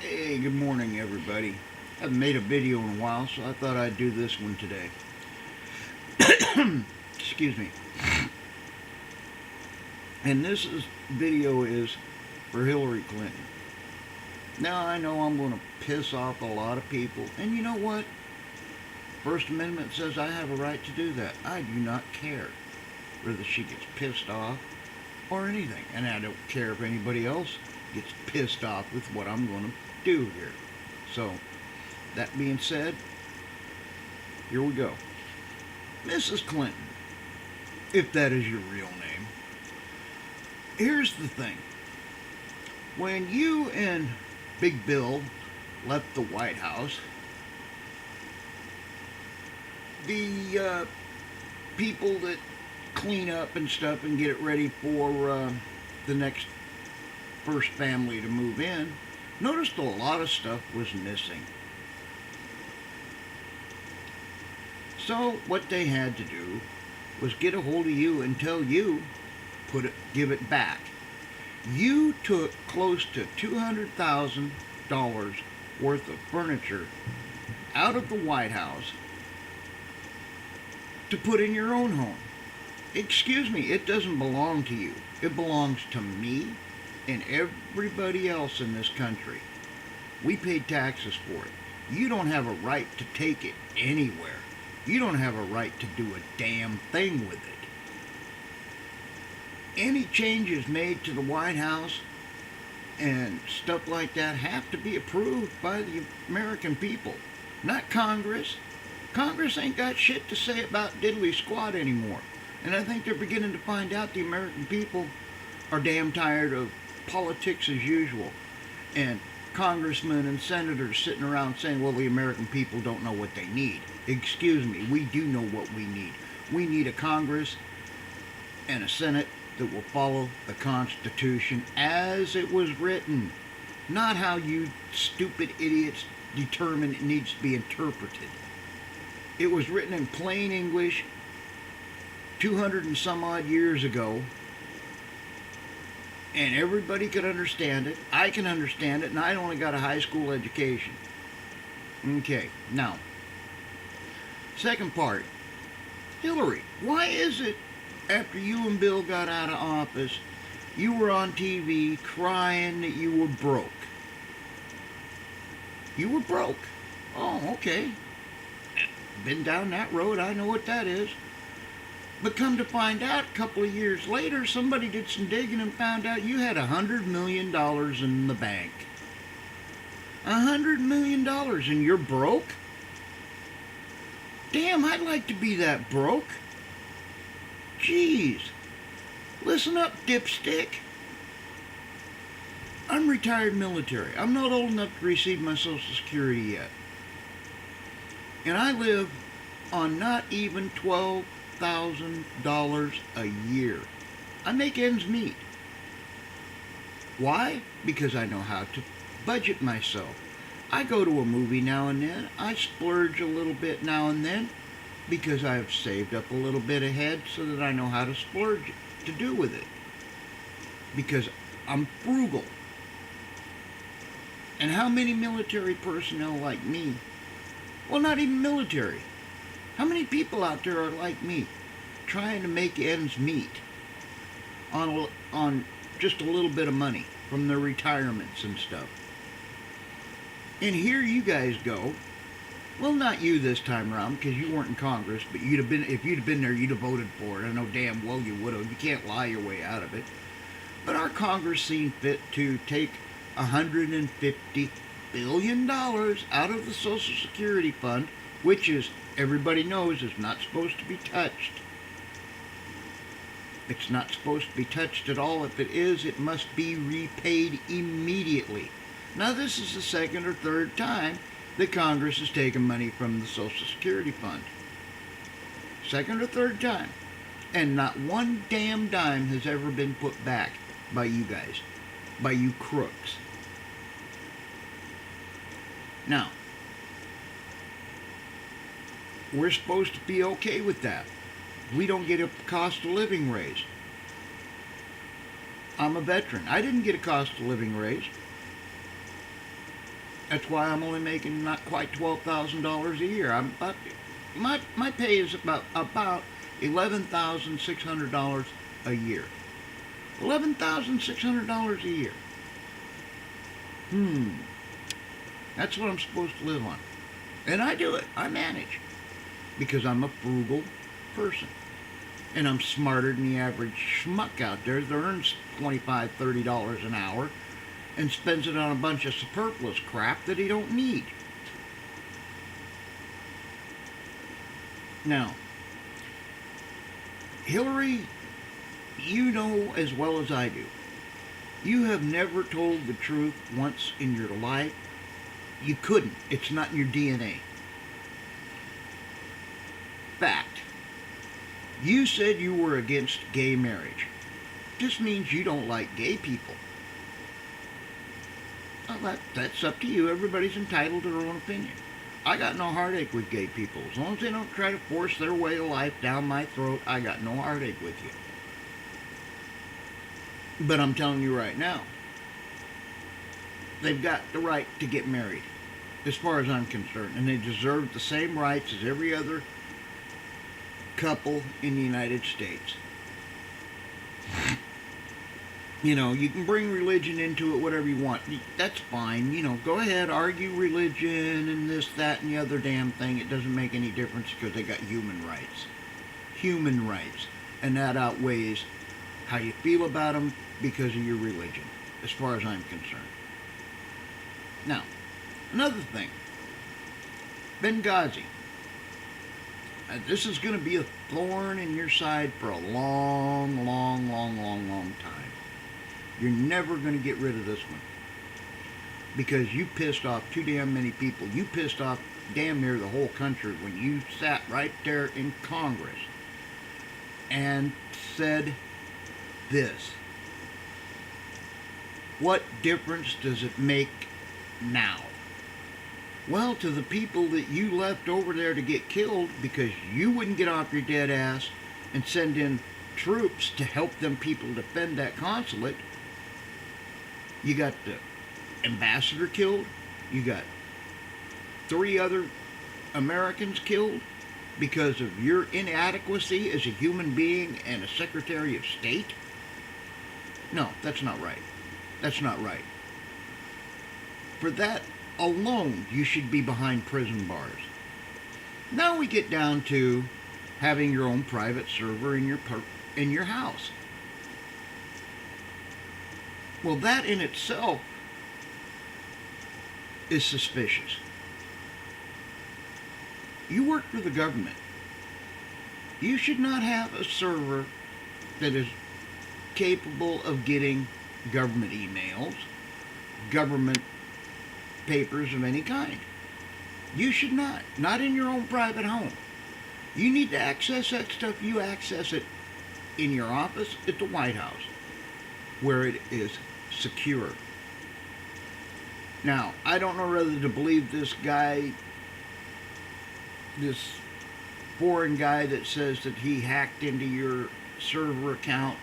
Hey, good morning, everybody. I haven't made a video in a while, so I thought I'd do this one today. Excuse me. And video is for Hillary Clinton. Now, I know I'm going to piss off a lot of people, and you know what? First Amendment says I have a right to do that. I do not care whether she gets pissed off or anything, and I don't care if anybody else gets pissed off with what I'm going to do here. So, that being said, here we go. Mrs. Clinton, if that is your real name. Here's the thing. When you and Big Bill left the White House, the people that clean up and stuff and get it ready for the next first family to move in noticed a lot of stuff was missing. So what they had to do was get a hold of you and tell you, give it back. You took close to $200,000 worth of furniture out of the White House to put in your own home. Excuse me, it doesn't belong to you. It belongs to me and everybody else in this country. We paid taxes for it. You don't have a right to take it anywhere. You don't have a right to do a damn thing with it. Any changes made to the White House and stuff like that have to be approved by the American people, not Congress. Congress ain't got shit to say about diddly squat anymore. And I think they're beginning to find out the American people are damn tired of politics as usual. And congressmen and senators sitting around saying, well, the American people don't know what they need. Excuse me, we do know what we need. We need a Congress and a Senate that will follow the Constitution as it was written, not how you stupid idiots determine it needs to be interpreted. It was written in plain English 200 and some odd years ago, and everybody could understand it. I can understand it, and I only got a high school education. Okay, now, second part. Hillary, why is it after you and Bill got out of office, you were on TV crying that you were broke? You were broke. Oh, okay. Been down that road, I know what that is. But come to find out, a couple of years later, somebody did some digging and found out you had $100 million in the bank. $100 million, and you're broke? Damn, I'd like to be that broke. Jeez. Listen up, dipstick. I'm retired military. I'm not old enough to receive my Social Security yet. And I live on not even $12,000 a year. I make ends meet. Why? Because I know how to budget myself. I go to a movie now and then. I splurge a little bit now and then because I've saved up a little bit ahead so that I know how to splurge to do with it. Because I'm frugal. And how many military personnel like me? Well, not even military. How many people out there are like me, trying to make ends meet on just a little bit of money from their retirements and stuff? And here you guys go. Well, not you this time around, because you weren't in Congress, but if you'd have been there, you'd have voted for it. I know damn well you would have. You can't lie your way out of it. But our Congress seen fit to take $150 billion out of the Social Security Fund, which is, everybody knows, is not supposed to be touched. It's not supposed to be touched at all. If it is, it must be repaid immediately. Now, this is the second or third time that Congress has taken money from the Social Security Fund. Second or third time. And not one damn dime has ever been put back by you guys. By you crooks. Now, we're supposed to be okay with that. We don't get a cost of living raise. I'm a veteran. I didn't get a cost of living raise. That's why I'm only making not quite $12,000 a year. My pay is about $11,600 a year. $11,600 a year. That's what I'm supposed to live on. And I do it. I manage. Because I'm a frugal person. And I'm smarter than the average schmuck out there that earns $25, $30 an hour and spends it on a bunch of superfluous crap that he don't need. Now, Hillary, you know as well as I do, you have never told the truth once in your life. You couldn't. It's not in your DNA. Fact. You said you were against gay marriage. This means you don't like gay people. Well, that's up to you. Everybody's entitled to their own opinion. I got no heartache with gay people. As long as they don't try to force their way of life down my throat, I got no heartache with you. But I'm telling you right now, they've got the right to get married, as far as I'm concerned. And they deserve the same rights as every other couple in the United States. You know, you can bring religion into it, whatever you want. That's fine. You know, go ahead, argue religion and this, that, and the other damn thing. It doesn't make any difference because they got human rights. Human rights. And that outweighs how you feel about them because of your religion, as far as I'm concerned. Now, another thing. Benghazi. This is going to be a thorn in your side for a long time. You're never going to get rid of this one. Because you pissed off too damn many people. You pissed off damn near the whole country when you sat right there in Congress and said this. What difference does it make now? Well, to the people that you left over there to get killed because you wouldn't get off your dead ass and send in troops to help them people defend that consulate, you got the ambassador killed, you got 3 other Americans killed because of your inadequacy as a human being and a Secretary of State? No, that's not right. That's not right. For that alone, you should be behind prison bars. Now we get down to having your own private server in your house. Well, that in itself is suspicious. You work for the government. You should not have a server that is capable of getting government emails, government papers of any kind. You should not. Not in your own private home. You need to access that stuff. You access it in your office at the White House, where it is secure. Now, I don't know whether to believe this guy, this foreign guy that says that he hacked into your server account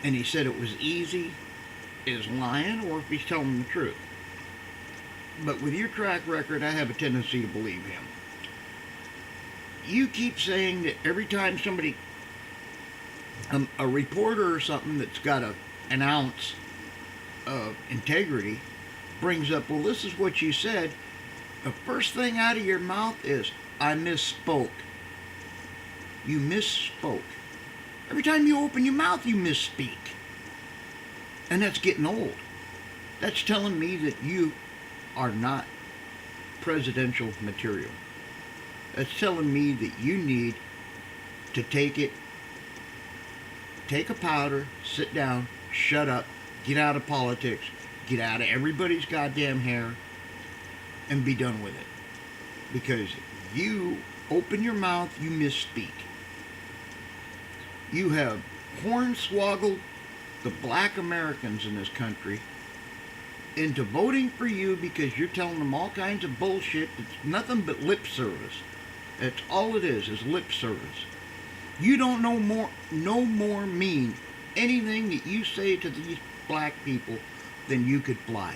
and he said it was easy, is lying, or if he's telling the truth. But with your track record, I have a tendency to believe him. You keep saying that every time somebody, a reporter or something that's got an ounce of integrity, brings up, well, this is what you said, the first thing out of your mouth is, I misspoke. You misspoke. Every time you open your mouth, you misspeak. And that's getting old. That's telling me that you are not presidential material. That's telling me that you need to take a powder, sit down, shut up, get out of politics, get out of everybody's goddamn hair, and be done with it. Because you open your mouth, you misspeak. You have hornswoggled the black Americans in this country into voting for you because you're telling them all kinds of bullshit that's nothing but lip service. That's all it is lip service. You don't no more mean anything that you say to these black people than you could fly.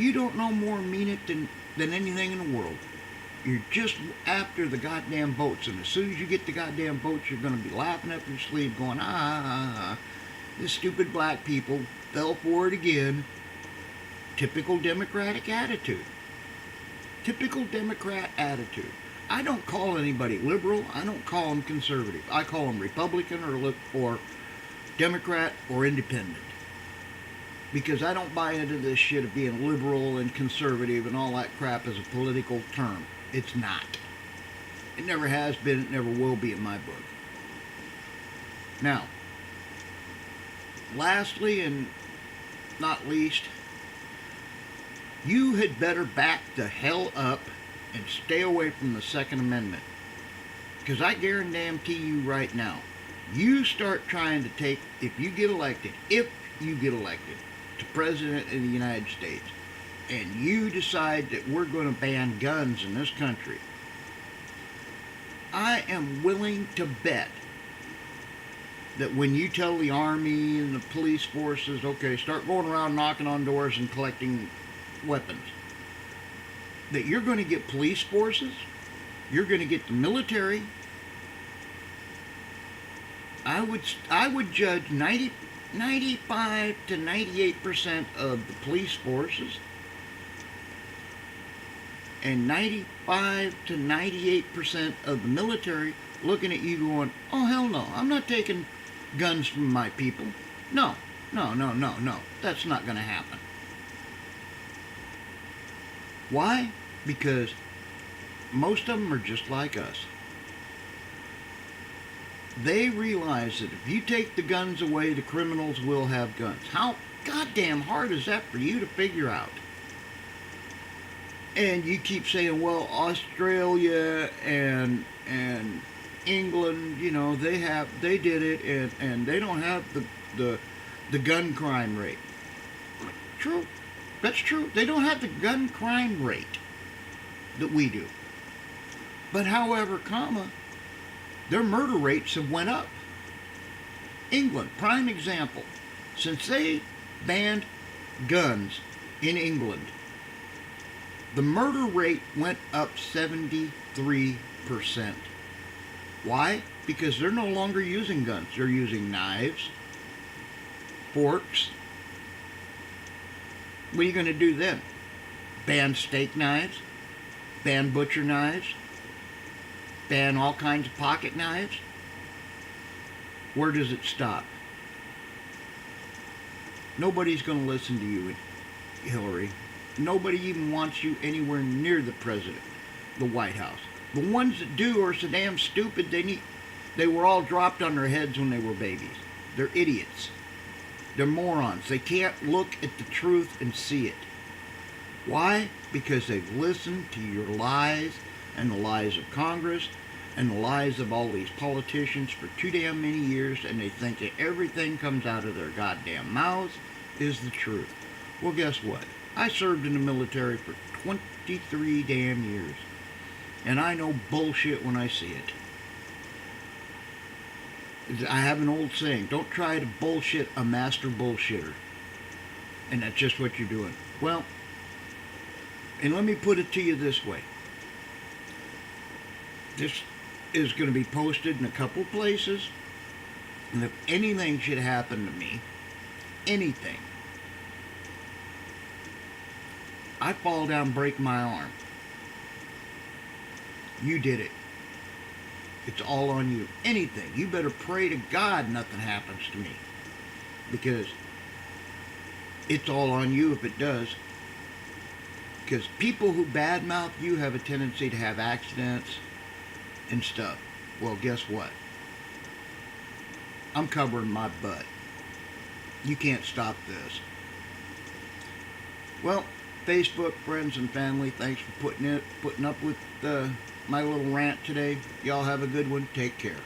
You don't no more mean it than anything in the world. You're just after the goddamn votes, and as soon as you get the goddamn votes, you're going to be laughing up your sleeve going, this stupid black people fell for it again. Typical Democratic attitude. Typical Democrat attitude. I don't call anybody liberal. I don't call them conservative. I call them Republican or Democrat or independent. Because I don't buy into this shit of being liberal and conservative and all that crap as a political term. It's not. It never has been. It never will be in my book. Now, lastly and not least, you had better back the hell up and stay away from the Second Amendment. Because I guarantee you right now, you start trying to take, if you get elected to President of the United States, and you decide that we're going to ban guns in this country, I am willing to bet that when you tell the Army and the police forces, okay, start going around knocking on doors and collecting weapons, that you're going to get police forces, you're going to get the military. I would judge 95 to 98% of the police forces and 95 to 98% of the military looking at you going, oh hell no, I'm not taking guns from my people. No. That's not going to happen. Why? Because most of them are just like us. They realize that if you take the guns away, the criminals will have guns. How goddamn hard is that for you to figure out? And you keep saying, well, Australia and England, you know, they did it, and they don't have the gun crime rate. True. That's true. They don't have the gun crime rate that we do. But however, their murder rates have went up. England, prime example. Since they banned guns in England, the murder rate went up 73%. Why? Because they're no longer using guns. They're using knives, forks. What are you going to do then? Ban steak knives? Ban butcher knives? Ban all kinds of pocket knives? Where does it stop? Nobody's going to listen to you, Hillary. Nobody even wants you anywhere near the president, the White House. The ones that do are so damn stupid, they were all dropped on their heads when they were babies. They're idiots. They're morons. They can't look at the truth and see it. Why? Because they've listened to your lies and the lies of Congress and the lies of all these politicians for too damn many years, and they think that everything comes out of their goddamn mouths is the truth. Well, guess what? I served in the military for 23 damn years, and I know bullshit when I see it. I have an old saying, don't try to bullshit a master bullshitter. And that's just what you're doing. Well, and let me put it to you this way. This is going to be posted in a couple places, and if anything should happen to me, anything, I fall down and break my arm. You did it. It's all on you. Anything. You better pray to God nothing happens to me. Because it's all on you if it does. Because people who badmouth you have a tendency to have accidents and stuff. Well, guess what? I'm covering my butt. You can't stop this. Well, Facebook, friends, and family, thanks for putting up with my little rant today. Y'all have a good one. Take care.